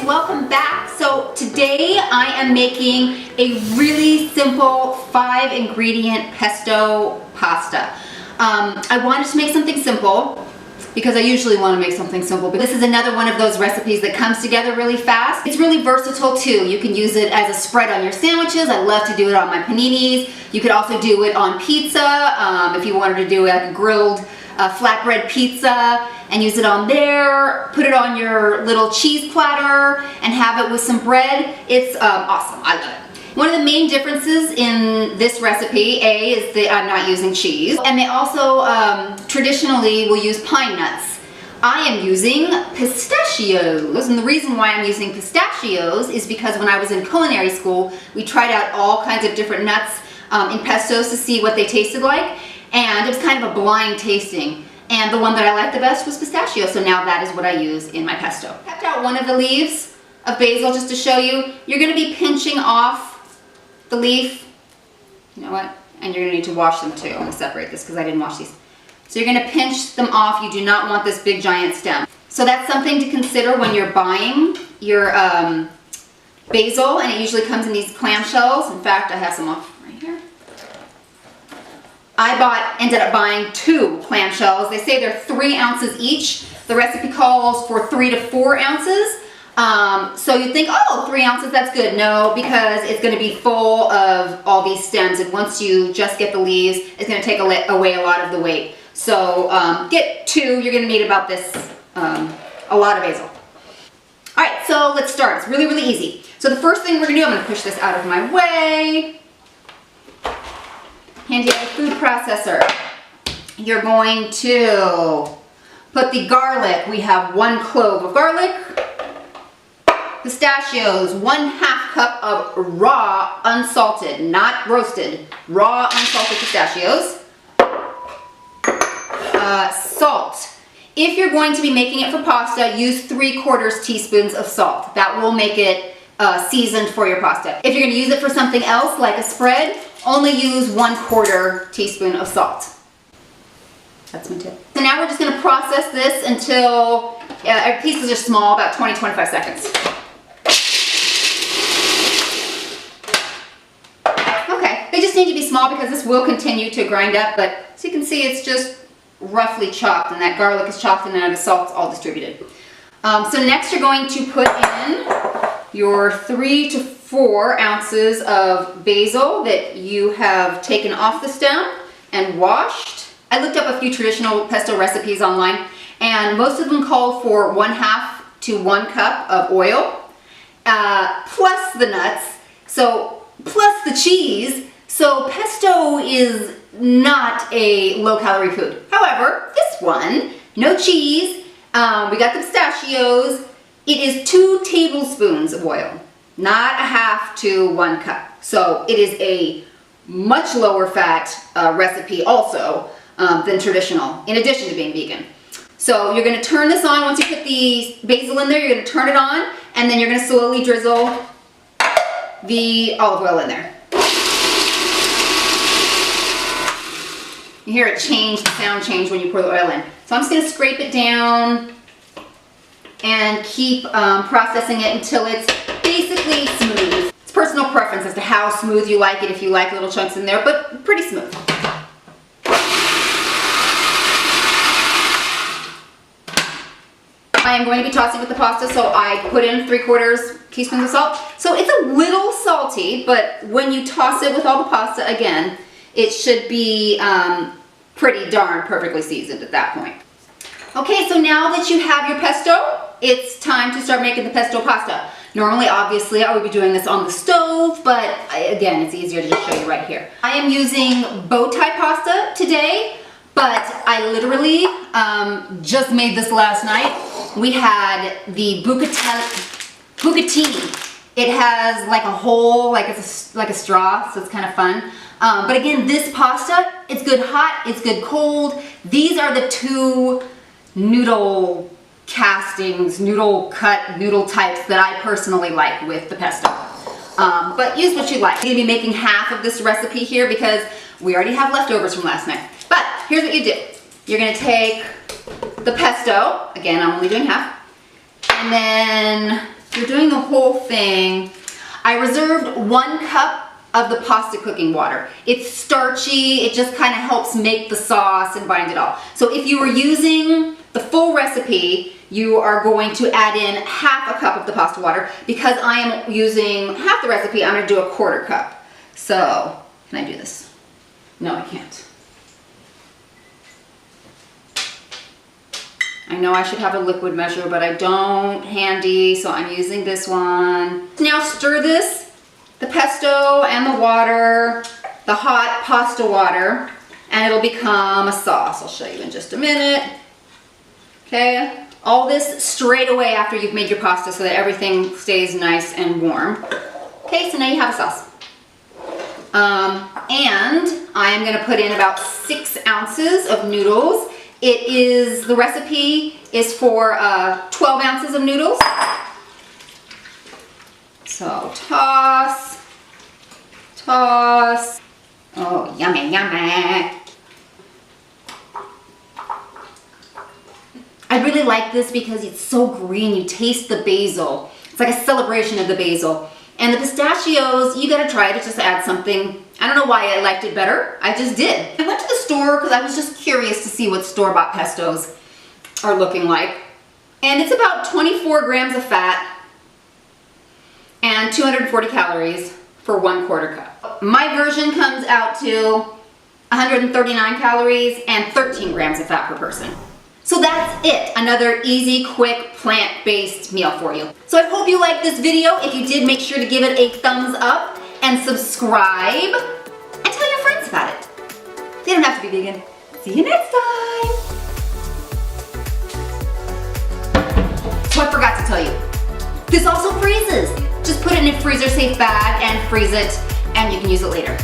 welcome back. So today I am making a really simple 5-ingredient pesto pasta. I wanted to make something simple because I usually want to make something simple, but this is another one of those recipes that comes together really fast. It's really versatile too. You can use it as a spread on your sandwiches. I love to do it on my paninis. You could also do it on pizza if you wanted to do like a grilled flatbread pizza and use it on there. Put it on your little cheese platter and have it with some bread. It's awesome. I love it. One of the main differences in this recipe, is that I'm not using cheese, and they also traditionally will use pine nuts. I am using pistachios, and the reason why I'm using pistachios is because when I was in culinary school, we tried out all kinds of different nuts in pestos to see what they tasted like, and it was kind of a blind tasting. And the one that I liked the best was pistachio, so now that is what I use in my pesto. I kept out one of the leaves of basil just to show you. You're going to be pinching off the leaf, you know what, and you're going to need to wash them too. I'm going to separate this because I didn't wash these. So you're going to pinch them off. You do not want this big giant stem. So that's something to consider when you're buying your basil, and it usually comes in these clamshells. In fact, I have some off right here. I ended up buying 2 clamshells. They say they're 3 ounces each. The recipe calls for 3 to 4 ounces. So you think, oh, 3 ounces, that's good. No, because it's going to be full of all these stems, and once you just get the leaves, it's going to take away a lot of the weight. So get 2, you're going to need about this, a lot of basil. All right, so let's start. It's really, really easy. So the first thing we're going to do, I'm going to push this out of my way. Handy dandy food processor. You're going to put the garlic. We have 1 clove of garlic. Pistachios, 1/2 cup of raw, unsalted, not roasted, raw, unsalted pistachios. Salt. If you're going to be making it for pasta, use 3/4 teaspoons of salt. That will make it seasoned for your pasta. If you're going to use it for something else, like a spread, only use 1/4 teaspoon of salt. That's my tip. So now we're just going to process this until our pieces are small, about 20-25 seconds. They just need to be small because this will continue to grind up, but as you can see, it's just roughly chopped, and that garlic is chopped, and then the salt's all distributed. So next you're going to put in your 3 to 4 ounces of basil that you have taken off the stem and washed. I looked up a few traditional pesto recipes online, and most of them call for 1/2 to 1 cup of oil, plus the nuts, so plus the cheese. So pesto is not a low-calorie food. However, this one, no cheese, we got the pistachios. It is 2 tablespoons of oil, not 1/2 to 1 cup. So it is a much lower fat recipe also than traditional, in addition to being vegan. So you're going to turn this on. Once you put the basil in there, you're going to turn it on, and then you're going to slowly drizzle the olive oil in there. You hear it change, the sound change when you pour the oil in. So I'm just going to scrape it down and keep processing it until it's basically smooth. It's personal preference as to how smooth you like it, if you like little chunks in there, but pretty smooth. I am going to be tossing with the pasta, so I put in 3/4 teaspoons of salt. So it's a little salty, but when you toss it with all the pasta, again, it should be pretty darn perfectly seasoned at that point. Okay, so now that you have your pesto, it's time to start making the pesto pasta. Normally, obviously, I would be doing this on the stove, but again, it's easier to just show you right here. I am using bow tie pasta today, but I literally just made this last night. We had the bucatini. It has like a hole, like it's like a straw, so it's kind of fun. But again, this pasta, it's good hot, it's good cold. These are the 2 noodle castings, noodle cut, noodle types that I personally like with the pesto. But use what you like. I'm going to be making half of this recipe here because we already have leftovers from last night. But here's what you do. You're going to take the pesto, again, I'm only doing half, and then you're doing the whole thing. I reserved 1 cup of the pasta cooking water. It's starchy, it just kind of helps make the sauce and bind it all. So if you were using the full recipe, you are going to add in half a cup of the pasta water. Because I am using half the recipe, I'm gonna do a 1/4 cup. So, can I do this? No, I can't. I know I should have a liquid measure, but I don't handy, so I'm using this one. Now stir this, the pesto and the water, the hot pasta water, and it'll become a sauce. I'll show you in just a minute. Okay, all this straight away after you've made your pasta so that everything stays nice and warm. Okay, so now you have a sauce. And I am gonna put in about 6 ounces of noodles. The recipe is for 12 ounces of noodles. So toss, toss. Oh, yummy, yummy. I really like this because it's so green. You taste the basil. It's like a celebration of the basil. And the pistachios, you gotta try to just add something. I don't know why I liked it better. I just did. I went to the store because I was just curious to see what store-bought pestos are looking like. And it's about 24 grams of fat and 240 calories for 1/4 cup. My version comes out to 139 calories and 13 grams of fat per person. So that's it. Another easy, quick, plant-based meal for you. So I hope you liked this video. If you did, make sure to give it a thumbs up and subscribe and tell your friends about it. They don't have to be vegan. See you next time. So I forgot to tell you, this also freezes. Just put it in a freezer safe bag and freeze it, and you can use it later.